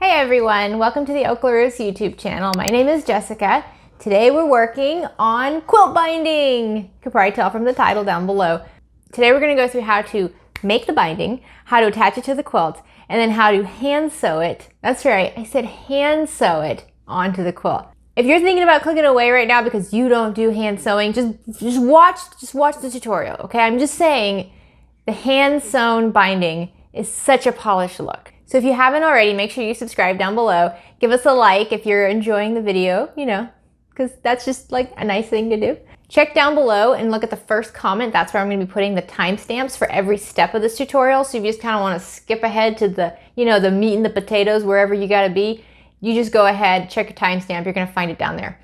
Hey everyone, welcome to the Oklaros YouTube channel. My name is Jessica. Today we're working on quilt binding. You could probably tell from the title down below. Today we're going to go through how to make the binding, how to attach it to the quilt, and then how to hand sew it. That's right, I said hand sew it onto the quilt. If you're thinking about clicking away right now because you don't do hand sewing, just watch the tutorial, okay? I'm just saying the hand sewn binding is such a polished look. So if you haven't already, make sure you subscribe down below. Give us a like if you're enjoying the video, you know, because that's just like a nice thing to do. Check down below and look at the first comment. That's where I'm going to be putting the timestamps for every step of this tutorial. So if you just kind of want to skip ahead to the, you know, the meat and the potatoes, wherever you got to be, you just go ahead, check your timestamp. You're going to find it down there.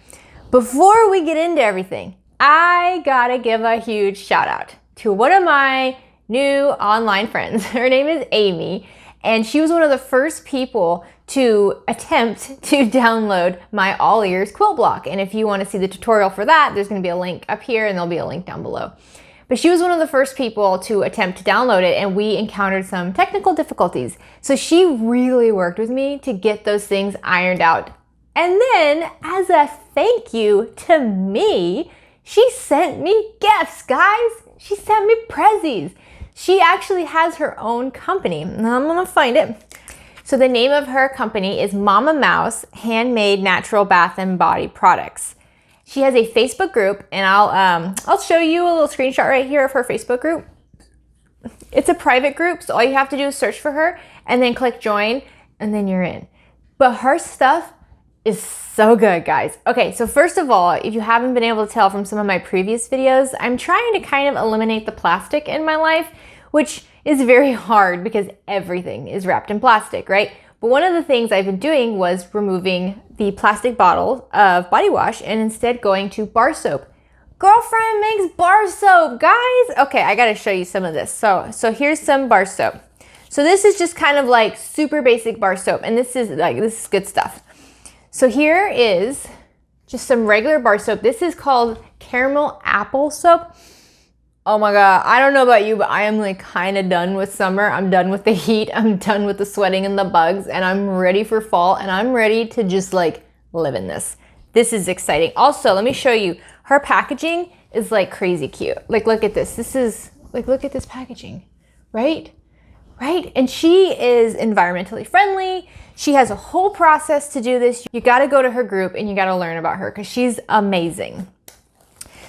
Before we get into everything, I got to give a huge shout out to one of my new online friends. Her name is Amy. And she was one of the first people to attempt to download my All Ears quilt block. And if you want to see the tutorial for that, there's going to be a link up here and there'll be a link down below. But she was one of the first people to attempt to download it, and we encountered some technical difficulties. So she really worked with me to get those things ironed out. And then, as a thank you to me, she sent me gifts, guys. She sent me prezzies. She actually has her own company, and I'm gonna find it. So the name of her company is Mama Mouse Handmade Natural Bath and Body Products. She has a Facebook group, and I'll show you a little screenshot right here of her Facebook group. It's a private group, so all you have to do is search for her and then click join, and then you're in. But her stuff is so good, guys. Okay, so first of all, if you haven't been able to tell from some of my previous videos, I'm trying to kind of eliminate the plastic in my life, which is very hard because everything is wrapped in plastic, right? But one of the things I've been doing was removing the plastic bottle of body wash and instead going to bar soap. Girlfriend makes bar soap, guys. Okay, I gotta show you some of this. So here's some bar soap. So this is just kind of like super basic bar soap, and this is good stuff. So here is just some regular bar soap. This is called caramel apple soap. Oh my God, I don't know about you, but I am like kind of done with summer. I'm done with the heat. I'm done with the sweating and the bugs, and I'm ready for fall, and I'm ready to just like live in this. This is exciting. Also, let me show you. Her packaging is like crazy cute. Like, look at this. This is like, look at this packaging, right? Right? And she is environmentally friendly. She has a whole process to do this. You got to go to her group and you got to learn about her because she's amazing.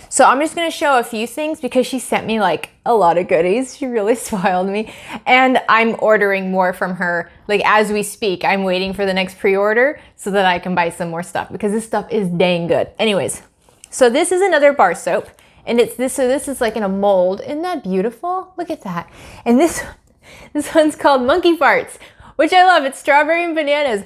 So I'm just going to show a few things because she sent me like a lot of goodies. She really spoiled me. And I'm ordering more from her. Like as we speak, I'm waiting for the next pre-order so that I can buy some more stuff because this stuff is dang good. Anyways, so this is another bar soap, and it's this. So this is like in a mold. Isn't that beautiful? Look at that. And this one's called Monkey Farts, which I love. It's strawberry and bananas,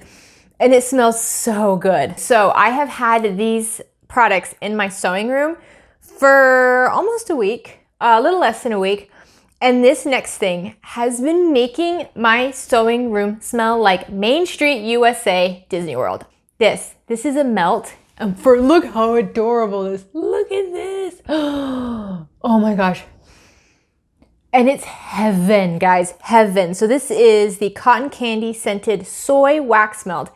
and it smells so good. So I have had these products in my sewing room for almost a week, a little less than a week. And this next thing has been making my sewing room smell like Main Street, USA, Disney World. This is a melt. And look how adorable this, look at this. Oh my gosh. And it's heaven, guys, heaven. So this is the cotton candy scented soy wax melt.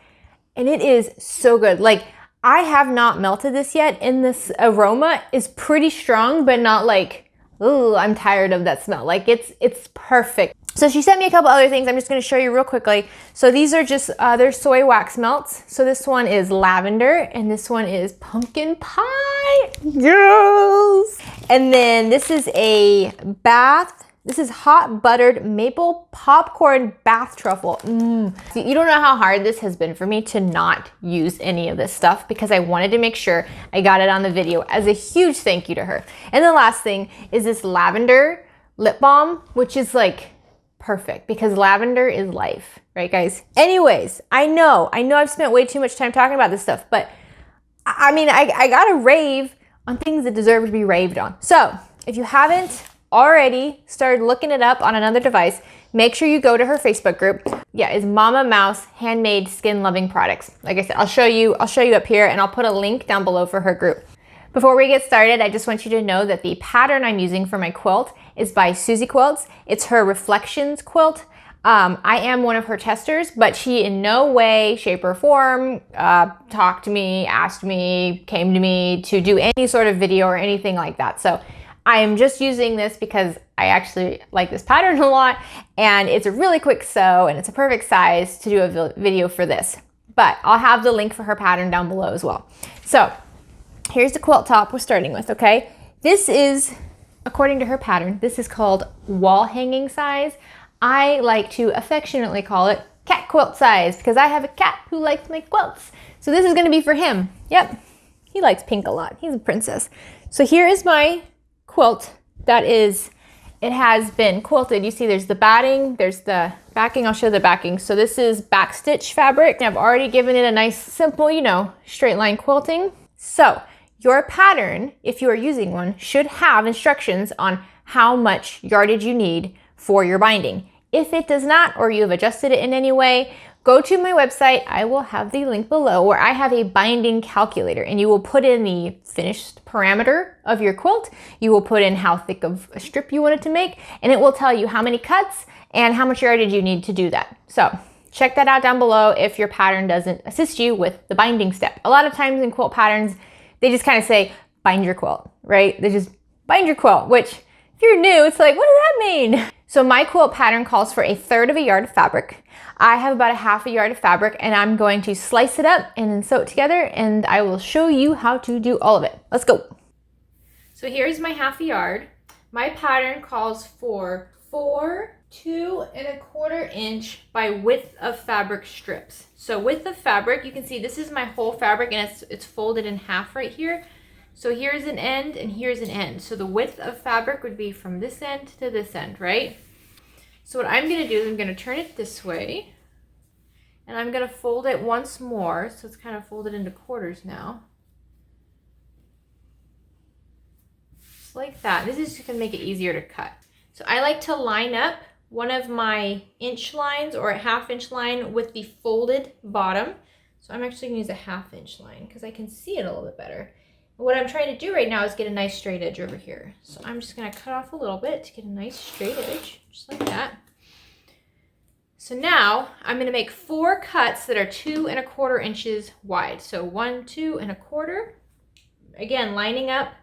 And it is so good. Like, I have not melted this yet, and this aroma is pretty strong, but not like, ooh, I'm tired of that smell. Like it's perfect. So she sent me a couple other things. I'm just gonna show you real quickly. So these are just, they're soy wax melts. So this one is lavender, and this one is pumpkin pie. Yes! And then this is this is hot buttered maple popcorn bath truffle. See, you don't know how hard this has been for me to not use any of this stuff because I wanted to make sure I got it on the video as a huge thank you to her. And the last thing is this lavender lip balm, which is like perfect because lavender is life, right guys? Anyways, I know I've spent way too much time talking about this stuff, but I mean, I gotta rave on things that deserve to be raved on. So if you haven't already started looking it up on another device, make sure you go to her Facebook group. Yeah, it's Mama Mouse Handmade Skin Loving Products. Like I said, I'll show you up here, and I'll put a link down below for her group. Before we get started, I just want you to know that the pattern I'm using for my quilt is by Susie Quilts. It's her Reflections quilt. I am one of her testers, but she in no way, shape, or form talked to me, asked me, came to me to do any sort of video or anything like that. So I am just using this because I actually like this pattern a lot, and it's a really quick sew, and it's a perfect size to do a video for this. But I'll have the link for her pattern down below as well. So here's the quilt top we're starting with, okay? This is, according to her pattern, this is called wall hanging size. I like to affectionately call it cat quilt size because I have a cat who likes to make quilts. So this is gonna be for him. Yep, he likes pink a lot. He's a princess. So here is my quilt that is, it has been quilted. You see there's the batting, there's the backing. I'll show the backing. So this is backstitch fabric. I've already given it a nice simple, you know, straight line quilting. So your pattern, if you are using one, should have instructions on how much yardage you need for your binding. If it does not, or you have adjusted it in any way, go to my website. I will have the link below where I have a binding calculator, and you will put in the finished parameter of your quilt. You will put in how thick of a strip you want it to make, and it will tell you how many cuts and how much yardage you need to do that. So check that out down below if your pattern doesn't assist you with the binding step. A lot of times in quilt patterns, they just kind of say, bind your quilt, right? They just bind your quilt, which if you're new, it's like, what does that mean? So my quilt pattern calls for 1/3 of a yard of fabric. I have about 1/2 yard of fabric, and I'm going to slice it up and then sew it together, and I will show you how to do all of it. Let's go. So here's my 1/2 yard. My pattern calls for 4 2 1/4 inch by width of fabric strips. So width of fabric, you can see this is my whole fabric, and it's folded in half right here. So here's an end and here's an end. So the width of fabric would be from this end to this end, right? So what I'm gonna do is I'm gonna turn it this way, and I'm gonna fold it once more. So it's kind of folded into quarters now. Just like that. This is just gonna make it easier to cut. So I like to line up one of my inch lines or a 1/2 inch line with the folded bottom. So I'm actually gonna use a 1/2 inch line because I can see it a little bit better. What I'm trying to do right now is get a nice straight edge over here. So I'm just gonna cut off a little bit to get a nice straight edge, just like that. So now I'm gonna make 4 cuts that are 2 1/4 inches wide. So 1, 2 1/4. Again, lining up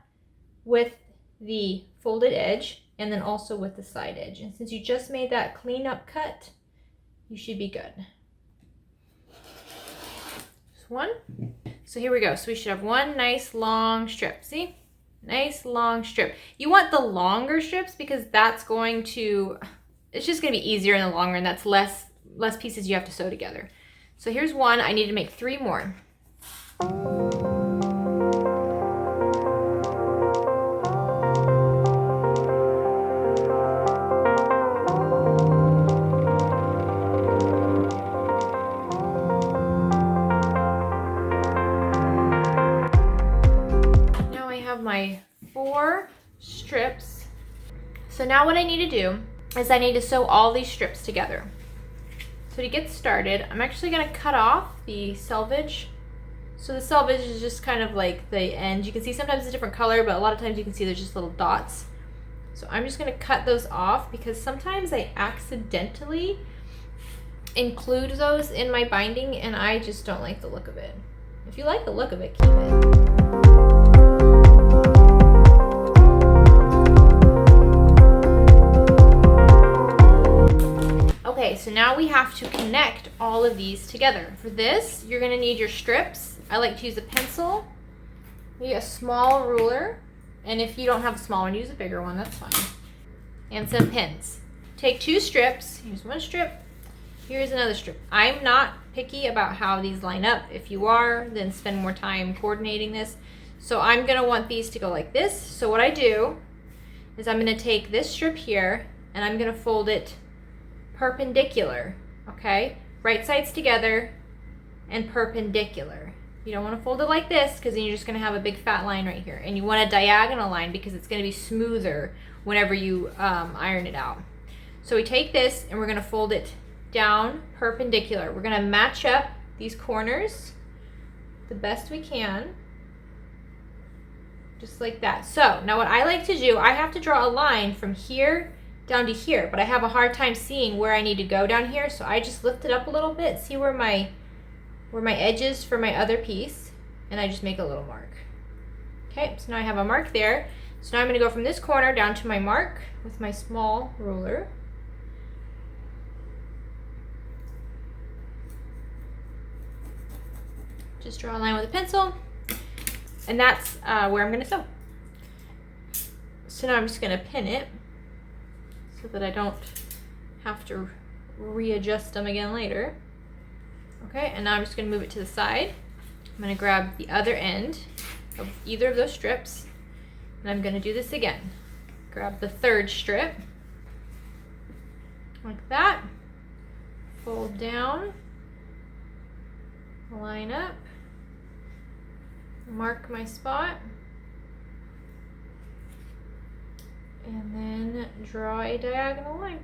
with the folded edge and then also with the side edge. And since you just made that clean up cut, you should be good. Just one. So here we go. So we should have one nice long strip. See? Nice long strip. You want the longer strips because that's going to, it's just going to be easier in the long run. That's less pieces you have to sew together. So here's one. I need to make 3 more. My 4 strips. So now what I need to do is I need to sew all these strips together. So to get started, I'm actually going to cut off the selvage. So the selvage is just kind of like the end. You can see sometimes it's a different color, but a lot of times you can see there's just little dots. So I'm just going to cut those off because sometimes I accidentally include those in my binding and I just don't like the look of it. If you like the look of it, keep it. Okay, so now we have to connect all of these together. For this, you're gonna need your strips. I like to use a pencil, maybe a small ruler, and if you don't have a small one, use a bigger one, that's fine. And some pins. Take 2 strips, here's one strip, here's another strip. I'm not picky about how these line up. If you are, then spend more time coordinating this. So I'm gonna want these to go like this. So what I do is I'm gonna take this strip here and I'm gonna fold it perpendicular, okay? Right sides together and perpendicular. You don't want to fold it like this because then you're just going to have a big fat line right here. And you want a diagonal line because it's going to be smoother whenever you iron it out. So we take this and we're going to fold it down perpendicular. We're going to match up these corners the best we can. Just like that. So now what I like to do, I have to draw a line from here down to here, but I have a hard time seeing where I need to go down here, so I just lift it up a little bit, see where my edge is for my other piece, and I just make a little mark. Okay, so now I have a mark there. So now I'm going to go from this corner down to my mark with my small ruler. Just draw a line with a pencil, and that's where I'm going to sew. So now I'm just going to pin it so that I don't have to readjust them again later. Okay, and now I'm just going to move it to the side. I'm going to grab the other end of either of those strips, and I'm going to do this again. Grab the third strip, like that, fold down, line up, mark my spot, and then draw a diagonal line.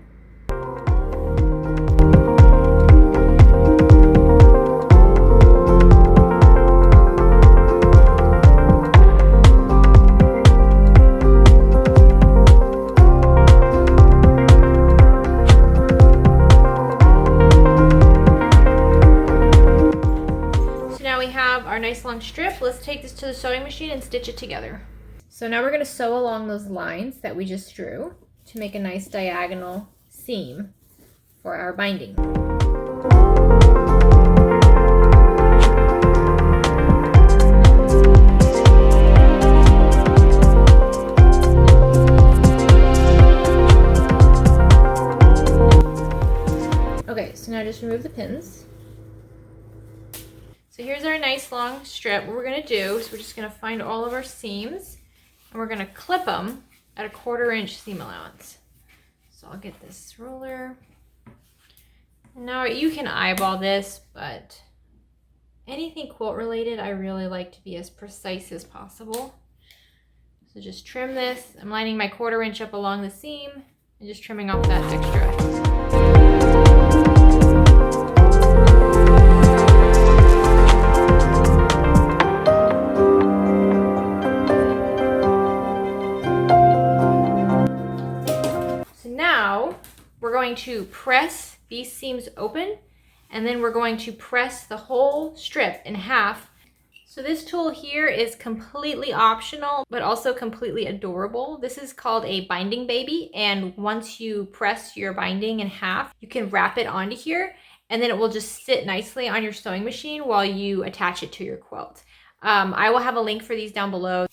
Our nice long strip. Let's take this to the sewing machine and stitch it together. So now we're going to sew along those lines that we just drew to make a nice diagonal seam for our binding. Okay, so now just remove the pins. So here's our nice long strip. What we're going to do is we're just going to find all of our seams, and we're going to clip them at a 1/4 inch seam allowance. So I'll get this ruler. Now you can eyeball this, but anything quilt related, I really like to be as precise as possible. So just trim this. I'm lining my 1/4 inch up along the seam and just trimming off that extra. We're going to press these seams open, and then we're going to press the whole strip in half. So this tool here is completely optional, but also completely adorable. This is called a binding baby, and once you press your binding in half, you can wrap it onto here, and then it will just sit nicely on your sewing machine while you attach it to your quilt. I will have a link for these down below.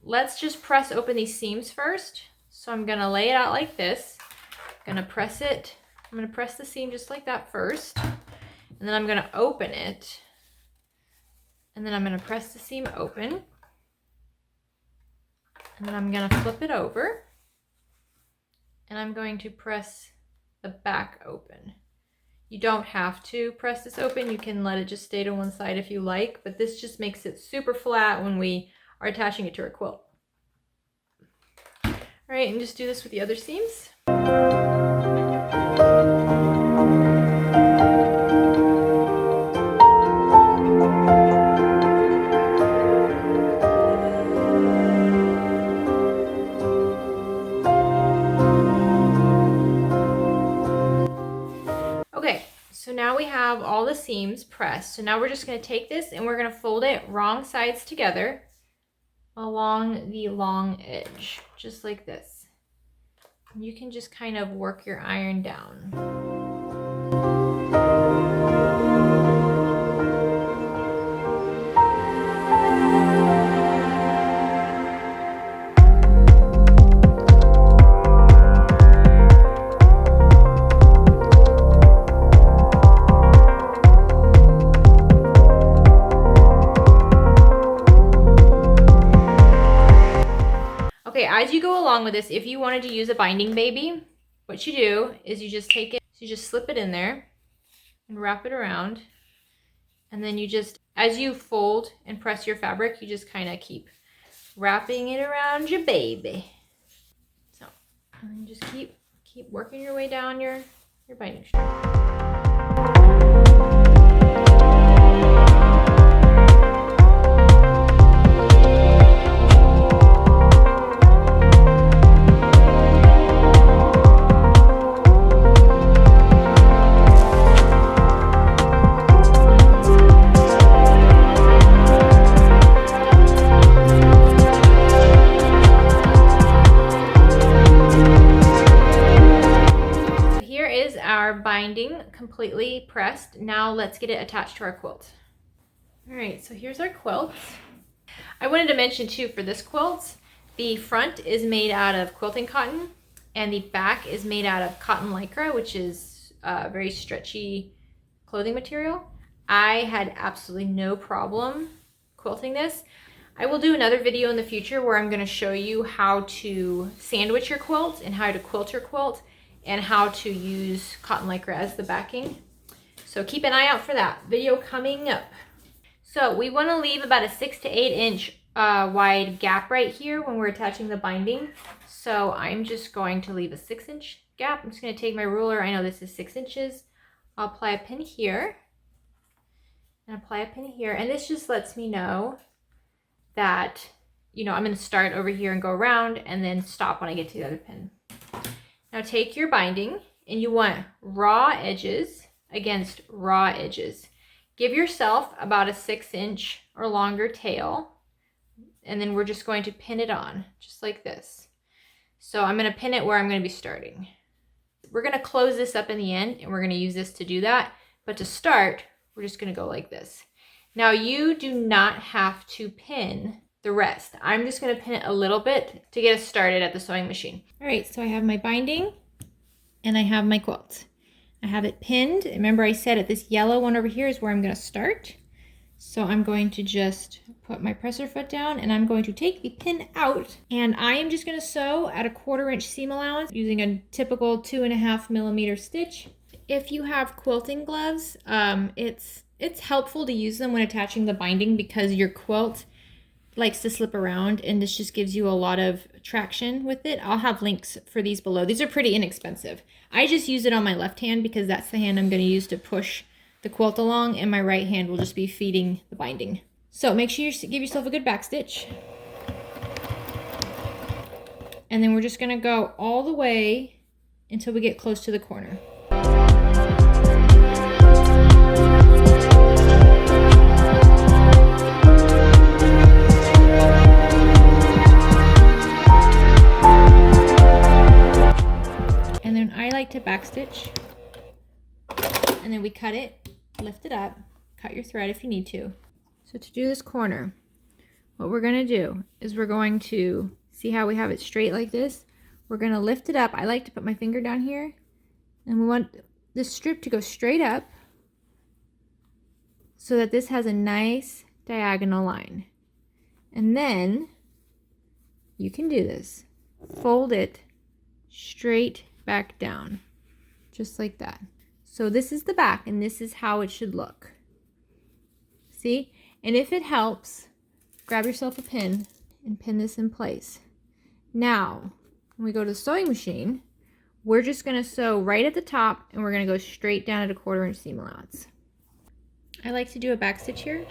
Let's just press open these seams first. So I'm gonna lay it out like this. I'm gonna press it. I'm gonna press the seam just like that first, and then I'm gonna open it, and then I'm gonna press the seam open, and then I'm gonna flip it over, and I'm going to press the back open. You don't have to press this open. You can let it just stay to one side if you like, but this just makes it super flat when we are attaching it to our quilt. All right, and just do this with the other seams. Okay, so now we have all the seams pressed. So now we're just going to take this and we're going to fold it wrong sides together along the long edge, just like this. You can just kind of work your iron down. As you go along with this, if you wanted to use a binding baby, what you do is you just take it, so you just slip it in there and wrap it around, and then you just, as you fold and press your fabric, you just kind of keep wrapping it around your baby. So, and just keep working your way down your binding strip. completely pressed. Now let's get it attached to our quilt. All right, so here's our quilt. I wanted to mention too, for this quilt, the front is made out of quilting cotton and the back is made out of cotton lycra, which is a very stretchy clothing material. I had absolutely no problem quilting this. I will do another video in the future where I'm going to show you how to sandwich your quilt and how to quilt your quilt and how to use cotton lycra as the backing. So keep an eye out for that video coming up. So we want to leave about a 6 to 8 inch wide gap right here when we're attaching the binding. So I'm just going to leave a 6-inch gap. I'm just going to take my ruler. I know this is 6 inches. I'll apply a pin here and apply a pin here. And this just lets me know that, you know, I'm going to start over here and go around and then stop when I get to the other pin. Now take your binding and you want raw edges against raw edges. Give yourself about a 6-inch or longer tail, and then we're just going to pin it on, just like this. So I'm going to pin it where I'm going to be starting. We're going to close this up in the end, and we're going to use this to do that. But to start, we're just going to go like this. Now you do not have to pin the rest. I'm just going to pin it a little bit to get us started at the sewing machine. All right, so I have my binding, and I have my quilt. I have it pinned. Remember I said this yellow one over here is where I'm going to start. So I'm going to just put my presser foot down and I'm going to take the pin out, and I am just going to sew at a 1/4 inch seam allowance using a typical 2.5 millimeter stitch. If you have quilting gloves, it's helpful to use them when attaching the binding because your quilt likes to slip around and this just gives you a lot of traction with it. I'll have links for these below. These are pretty inexpensive. I just use it on my left hand because that's the hand I'm going to use to push the quilt along, and my right hand will just be feeding the binding. So make sure you give yourself a good back stitch. And then we're just going to go all the way until we get close to the corner. And then I like to back stitch, and then we cut it, lift it up, cut your thread if you need to. So to do this corner, what we're going to do is we're going to see how we have it straight like this. We're going to lift it up. I like to put my finger down here, and we want this strip to go straight up so that this has a nice diagonal line. And then you can do this. Fold it straight back down, just like that. So this is the back, and this is how it should look. See? And if it helps, grab yourself a pin and pin this in place. Now, when we go to the sewing machine, we're just going to sew right at the top, and we're going to go straight down at a 1/4 inch seam allowance. I like to do a back stitch here.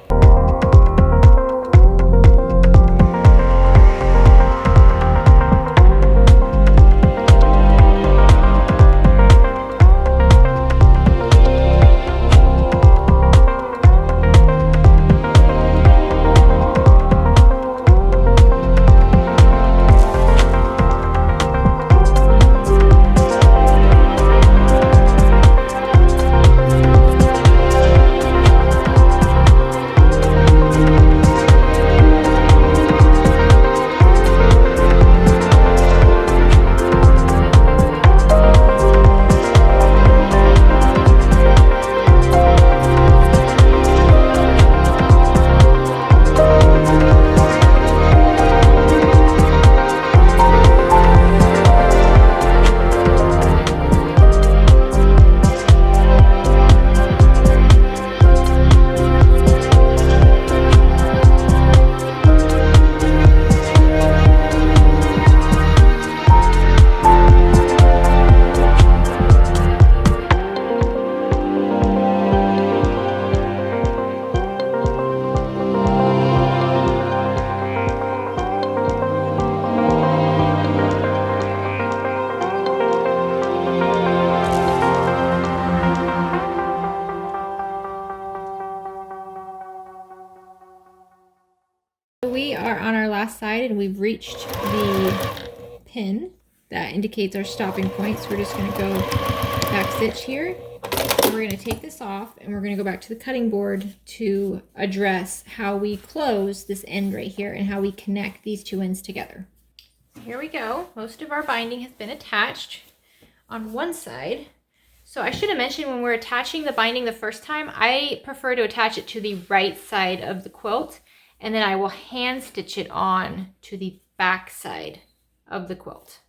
We are on our last side, and we've reached the pin that indicates our stopping point. So we're just going to go back stitch here, we're going to take this off and we're going to go back to the cutting board to address how we close this end right here and how we connect these two ends together. So here we go. Most of our binding has been attached on one side. So I should have mentioned when we're attaching the binding the first time, I prefer to attach it to the right side of the quilt, and then I will hand stitch it on to the back side of the quilt.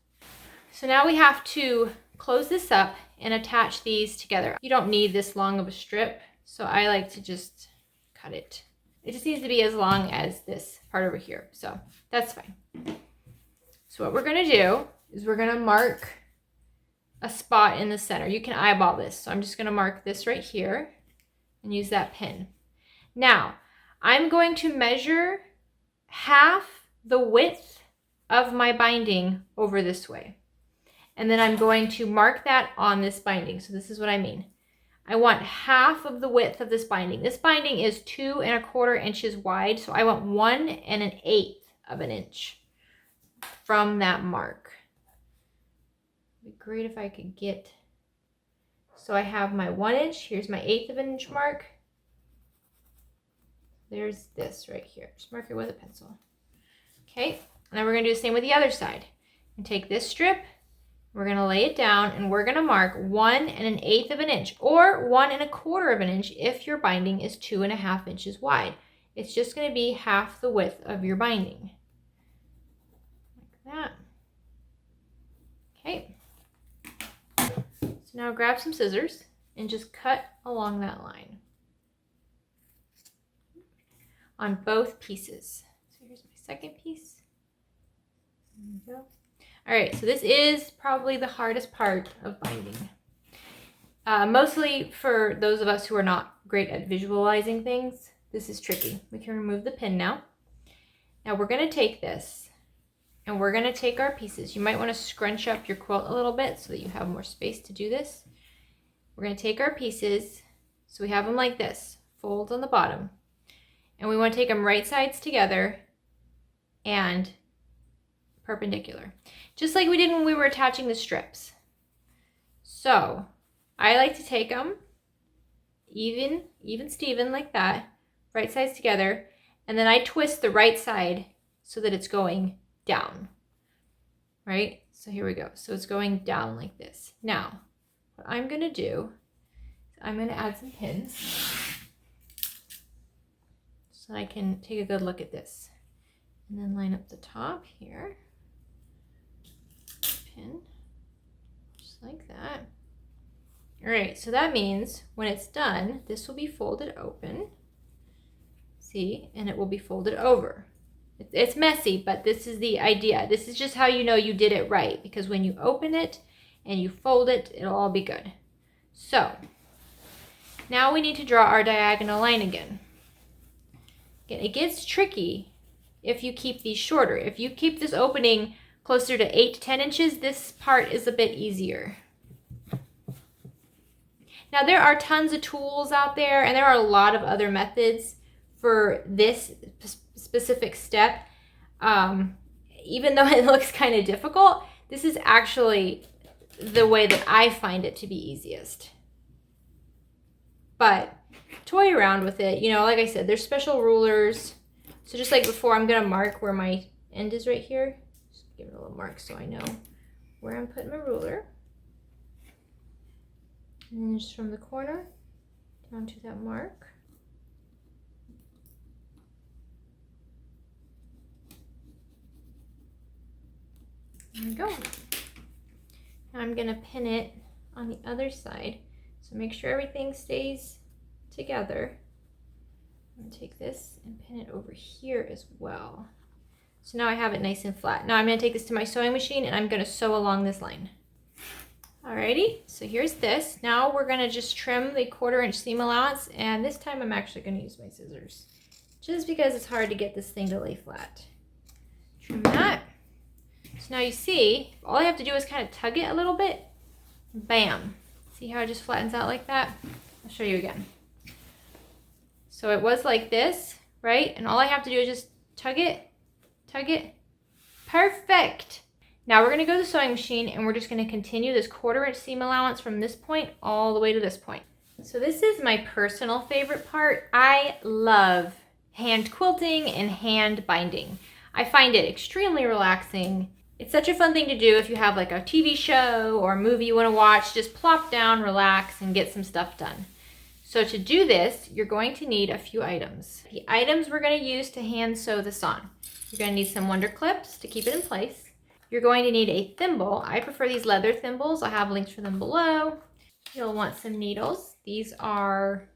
So now we have to close this up and attach these together. You don't need this long of a strip, so I like to just cut it. It just needs to be as long as this part over here, so that's fine. So what we're gonna do is we're gonna mark a spot in the center. You can eyeball this, so I'm just gonna mark this right here and use that pin. Now, I'm going to measure half the width of my binding over this way. And then I'm going to mark that on this binding. So this is what I mean. I want half of the width of this binding. This binding is 2 1/4 inches wide, so I want 1 1/8 of an inch from that mark. It'd be great if I could get, so I have my 1 inch, here's my 1/8 of an inch mark. There's this right here. Just mark it with a pencil. Okay, and then we're gonna do the same with the other side. And take this strip, we're gonna lay it down, and we're gonna mark 1 1/8 of an inch, or 1 1/4 of an inch if your binding is 2 1/2 inches wide. It's just gonna be half the width of your binding. Like that. Okay. So now grab some scissors and just cut along that line on both pieces. So here's my second piece. There we go. All right, so this is probably the hardest part of binding. Mostly for those of us who are not great at visualizing things, this is tricky. We can remove the pin now. Now we're gonna take this and we're gonna take our pieces. You might wanna scrunch up your quilt a little bit so that you have more space to do this. We're gonna take our pieces, so we have them like this, fold on the bottom. And we wanna take them right sides together and perpendicular, just like we did when we were attaching the strips. So I like to take them even Steven like that, right sides together, and then I twist the right side so that it's going down, right? So here we go. So it's going down like this. Now, what I'm gonna do is I'm gonna add some pins so I can take a good look at this. And then line up the top here. Pin, just like that. All right, so that means when it's done, this will be folded open. See, and it will be folded over. It's messy, but this is the idea. This is just how you know you did it right, because when you open it and you fold it, it'll all be good. So now we need to draw our diagonal line again. Again, it gets tricky if you keep these shorter. If you keep this opening closer to 8 to 10 inches, this part is a bit easier. Now there are tons of tools out there, and there are a lot of other methods for this specific step. Even though it looks kind of difficult, this is actually the way that I find it to be easiest. But toy around with it. You know, like I said, there's special rulers. So just like before, I'm gonna mark where my end is right here. Just give it a little mark so I know where I'm putting my ruler. And then just from the corner down to that mark. There we go. Now I'm gonna pin it on the other side. So make sure everything stays together. I'm gonna take this and pin it over here as well. So now I have it nice and flat. Now I'm gonna take this to my sewing machine and I'm gonna sew along this line. Alrighty, so here's this. Now we're gonna just trim the 1/4 inch seam allowance, and this time I'm actually gonna use my scissors, just because it's hard to get this thing to lay flat. Trim that. So now you see, all I have to do is kind of tug it a little bit. Bam. See how it just flattens out like that? I'll show you again. So it was like this, right? And all I have to do is just tug it, tug it. Perfect. Now we're gonna go to the sewing machine and we're just gonna continue this 1/4 inch seam allowance from this point all the way to this point. So this is my personal favorite part. I love hand quilting and hand binding. I find it extremely relaxing. It's such a fun thing to do if you have like a TV show or a movie you want to watch. Just plop down, relax, and get some stuff done. So to do this, you're going to need a few items. The items we're going to use to hand sew this on. You're going to need some wonder clips to keep it in place. You're going to need a thimble. I prefer these leather thimbles. I'll have links for them below. You'll want some needles. These are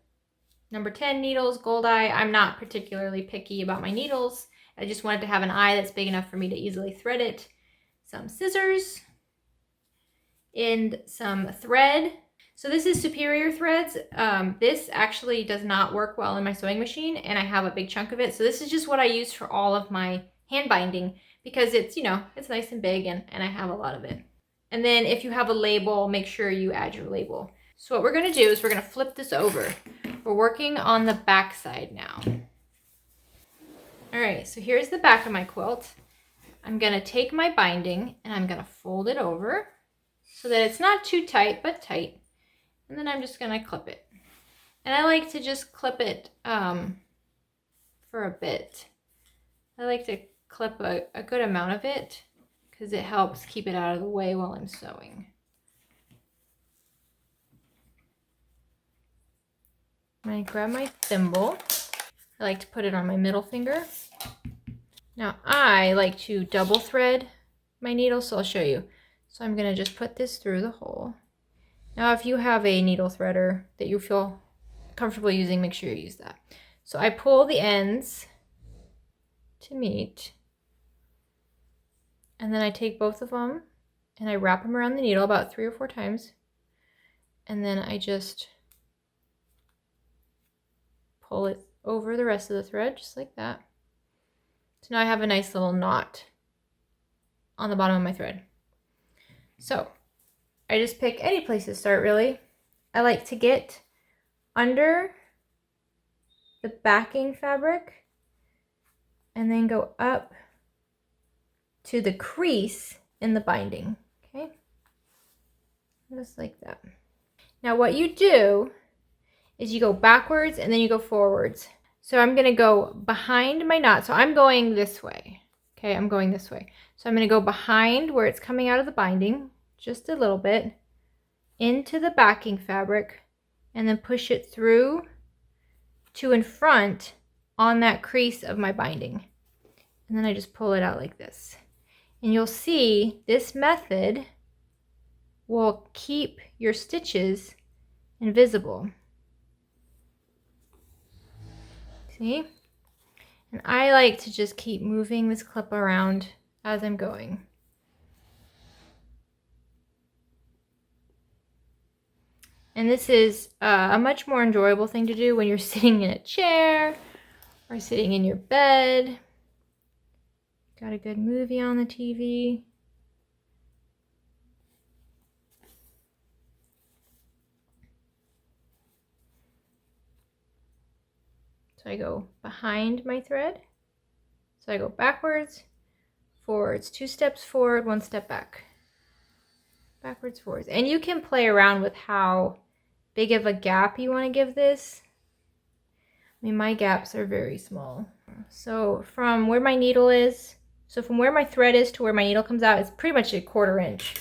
number 10 needles, gold eye. I'm not particularly picky about my needles. I just wanted to have an eye that's big enough for me to easily thread it. Some scissors and some thread. So this is superior threads. This actually does not work well in my sewing machine, and I have a big chunk of it. So this is just what I use for all of my hand binding because it's, you know, it's nice and big and I have a lot of it. And then if you have a label, make sure you add your label. So what we're gonna do is we're gonna flip this over. We're working on the back side now. All right, so here's the back of my quilt. I'm gonna take my binding and I'm gonna fold it over so that it's not too tight, but tight. And then I'm just gonna clip it. And I like to just clip it for a bit. I like to clip a good amount of it because it helps keep it out of the way while I'm sewing. I'm gonna grab my thimble. I like to put it on my middle finger. Now I like to double thread my needle, so I'll show you. So I'm gonna just put this through the hole. Now if you have a needle threader that you feel comfortable using, make sure you use that. So I pull the ends to meet, and then I take both of them and I wrap them around the needle about 3 or 4 times, and then I just pull it over the rest of the thread just like that. So now I have a nice little knot on the bottom of my thread. So I just pick any place to start, really. I like to get under the backing fabric and then go up to the crease in the binding, okay? Just like that. Now what you do is you go backwards and then you go forwards. So I'm gonna go behind my knot. So I'm going this way, okay? I'm going this way. So I'm gonna go behind where it's coming out of the binding, just a little bit, into the backing fabric, and then push it through to in front on that crease of my binding. And then I just pull it out like this. And you'll see this method will keep your stitches invisible. See? And I like to just keep moving this clip around as I'm going. And this is a much more enjoyable thing to do when you're sitting in a chair or sitting in your bed. Got a good movie on the TV. So I go behind my thread. So I go backwards, forwards, 2 steps forward, 1 step back. Backwards, forwards. And you can play around with how big of a gap you want to give this. I mean, my gaps are very small. So from where my needle is, so from where my thread is to where my needle comes out, it's pretty much a 1/4 inch.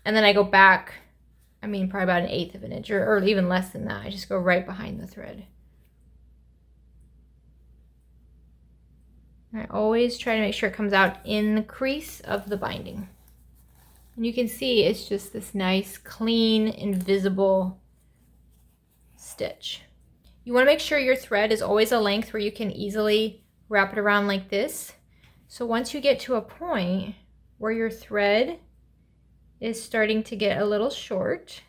And then I go back, I mean, probably about 1/8 of an inch or even less than that. I just go right behind the thread. And I always try to make sure it comes out in the crease of the binding. And you can see it's just this nice, clean, invisible stitch. You want to make sure your thread is always a length where you can easily wrap it around like this. So once you get to a point where your thread is starting to get a little short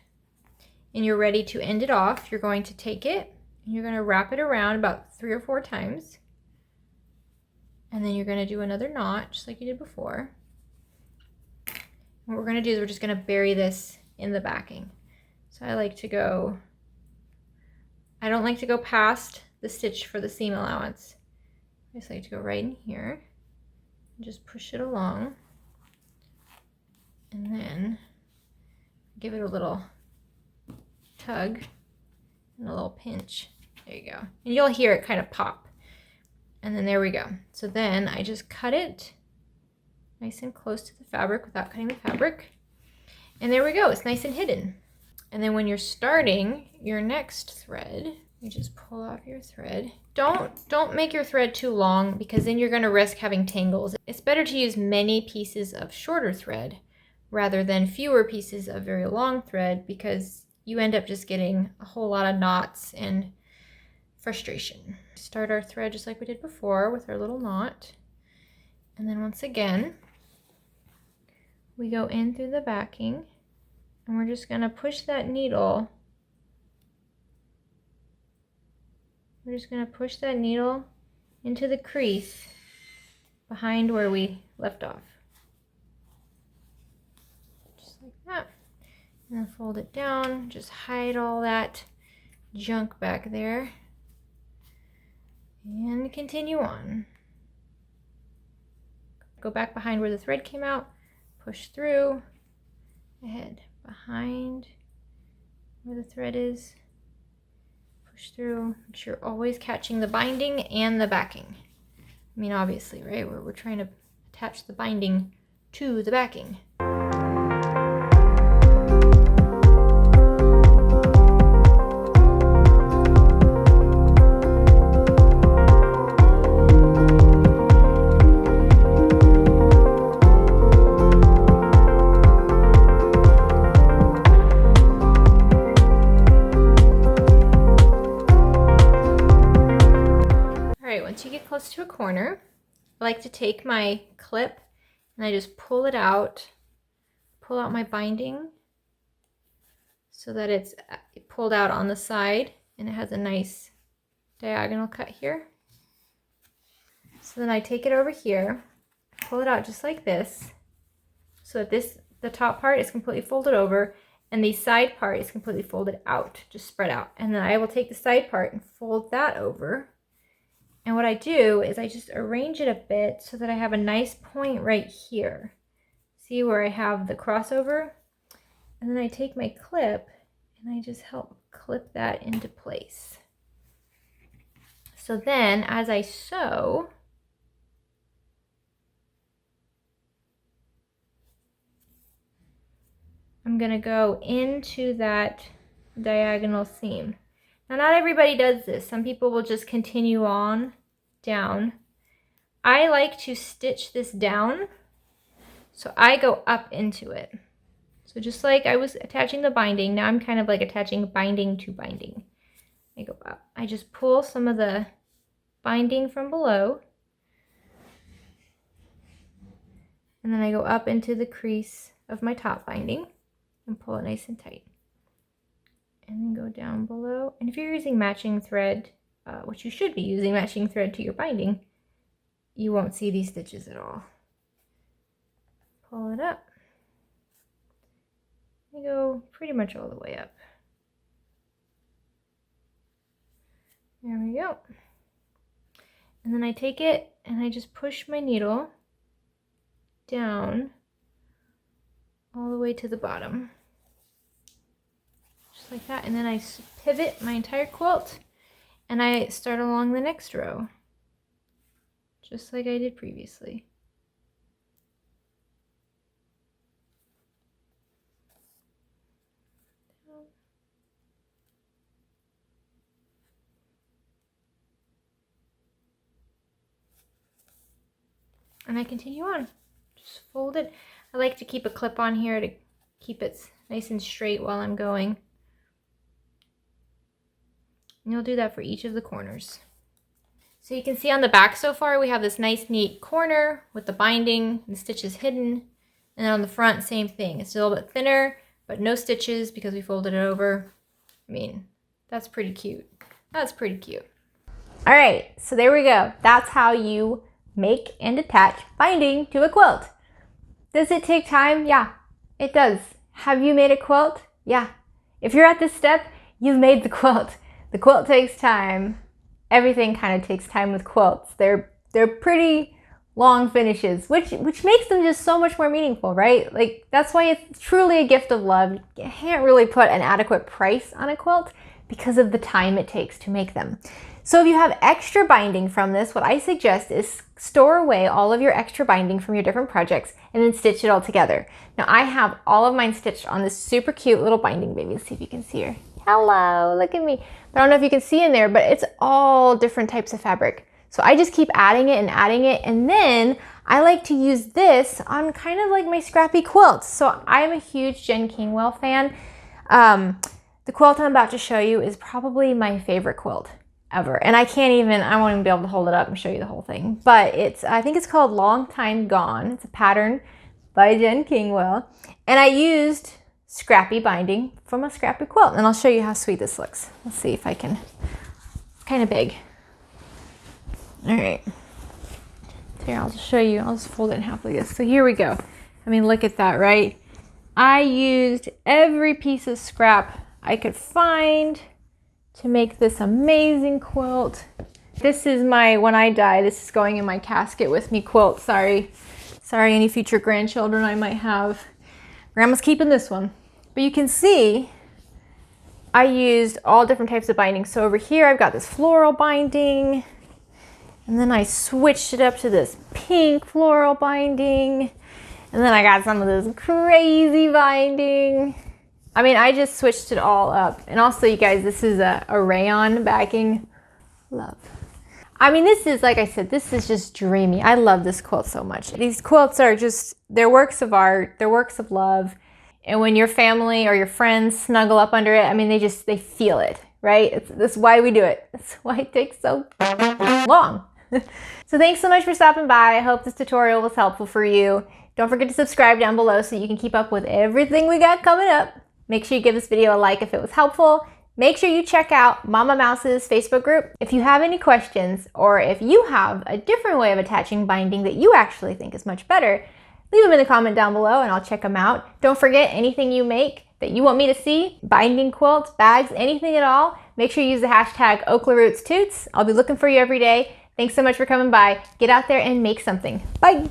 and you're ready to end it off, you're going to take it and you're going to wrap it around about 3 or 4 times. And then you're going to do another knot just like you did before. What we're going to do is we're just going to bury this in the backing. So I like to go, I don't like to go past the stitch for the seam allowance. I just like to go right in here and just push it along. And then give it a little tug and a little pinch. There you go. And you'll hear it kind of pop. And then there we go. So then I just cut it nice and close to the fabric without cutting the fabric. And there we go, it's nice and hidden. And then when you're starting your next thread, you just pull off your thread. Don't make your thread too long because then you're gonna risk having tangles. It's better to use many pieces of shorter thread rather than fewer pieces of very long thread because you end up just getting a whole lot of knots and frustration. Start our thread just like we did before with our little knot. And then once again, we go in through the backing and we're just gonna push that needle. We're just gonna push that needle into the crease behind where we left off. Just like that. And then fold it down, just hide all that junk back there. And continue on. Go back behind where the thread came out, push through, ahead, behind where the thread is, push through. Make sure you're always catching the binding and the backing. I mean, obviously, right? We're trying to attach the binding to the backing. Once you get close to a corner, I like to take my clip and I just pull it out, pull out my binding so that it's pulled out on the side and it has a nice diagonal cut here. So then I take it over here, pull it out just like this, so that the top part is completely folded over and the side part is completely folded out, just spread out. And then I will take the side part and fold that over. And what I do is I just arrange it a bit so that I have a nice point right here. See where I have the crossover? And then I take my clip and I just help clip that into place. So then as I sew, I'm gonna go into that diagonal seam. Now, not everybody does this. Some people will just continue on down. I like to stitch this down, so I go up into it. So just like I was attaching the binding, now I'm kind of like attaching binding to binding. I go up. I just pull some of the binding from below, and then I go up into the crease of my top binding and pull it nice and tight. And then go down below. And if you're using matching thread, which you should be using matching thread to your binding, you won't see these stitches at all. Pull it up. I go pretty much all the way up. There we go. And then I take it and I just push my needle down all the way to the bottom. Just like that. And then I pivot my entire quilt and I start along the next row, just like I did previously. And I continue on. Just fold it. I like to keep a clip on here to keep it nice and straight while I'm going. And you'll do that for each of the corners. So you can see on the back so far we have this nice neat corner with the binding, the stitches hidden. And then on the front, same thing. It's a little bit thinner, but no stitches because we folded it over. I mean, that's pretty cute. That's pretty cute. All right, so there we go. That's how you make and attach binding to a quilt. Does it take time? Yeah, it does. Have you made a quilt? Yeah. If you're at this step, you've made the quilt. The quilt takes time. Everything kind of takes time with quilts. They're pretty long finishes, which makes them just so much more meaningful, right? Like, that's why it's truly a gift of love. You can't really put an adequate price on a quilt because of the time it takes to make them. So if you have extra binding from this, what I suggest is store away all of your extra binding from your different projects and then stitch it all together. Now I have all of mine stitched on this super cute little binding baby. Let's see if you can see her. Hello, look at me. I don't know if you can see in there, but it's all different types of fabric. So I just keep adding it, and then I like to use this on kind of like my scrappy quilts. So I'm a huge Jen Kingwell fan. The quilt I'm about to show you is probably my favorite quilt ever. And I won't even be able to hold it up and show you the whole thing. But I think it's called Long Time Gone. It's a pattern by Jen Kingwell. And I used scrappy binding from a scrappy quilt. And I'll show you how sweet this looks. Let's see if I can. It's kind of big. All right. Here, I'll just show you. I'll just fold it in half like this. So here we go. I mean, look at that, right? I used every piece of scrap I could find to make this amazing quilt. This is my When I Die, this is going in my casket with me quilt. Sorry any future grandchildren I might have. Grandma's keeping this one. But you can see I used all different types of binding. So over here I've got this floral binding, and then I switched it up to this pink floral binding, and then I got some of this crazy binding. I mean, I just switched it all up. And also, you guys, this is a rayon backing. Love. I mean, this is, like I said, this is just dreamy. I love this quilt so much. These quilts are just, they're works of art, they're works of love. And when your family or your friends snuggle up under it, I mean, they feel it, right? That's why we do it. That's why it takes so long. So thanks so much for stopping by. I hope this tutorial was helpful for you. Don't forget to subscribe down below so you can keep up with everything we got coming up. Make sure you give this video a like if it was helpful. Make sure you check out Mama Mouse's Facebook group. If you have any questions, or if you have a different way of attaching binding that you actually think is much better, leave them in the comment down below and I'll check them out. Don't forget, anything you make that you want me to see, binding, quilts, bags, anything at all, make sure you use the hashtag OaklaRootsToots. I'll be looking for you every day. Thanks so much for coming by. Get out there and make something. Bye.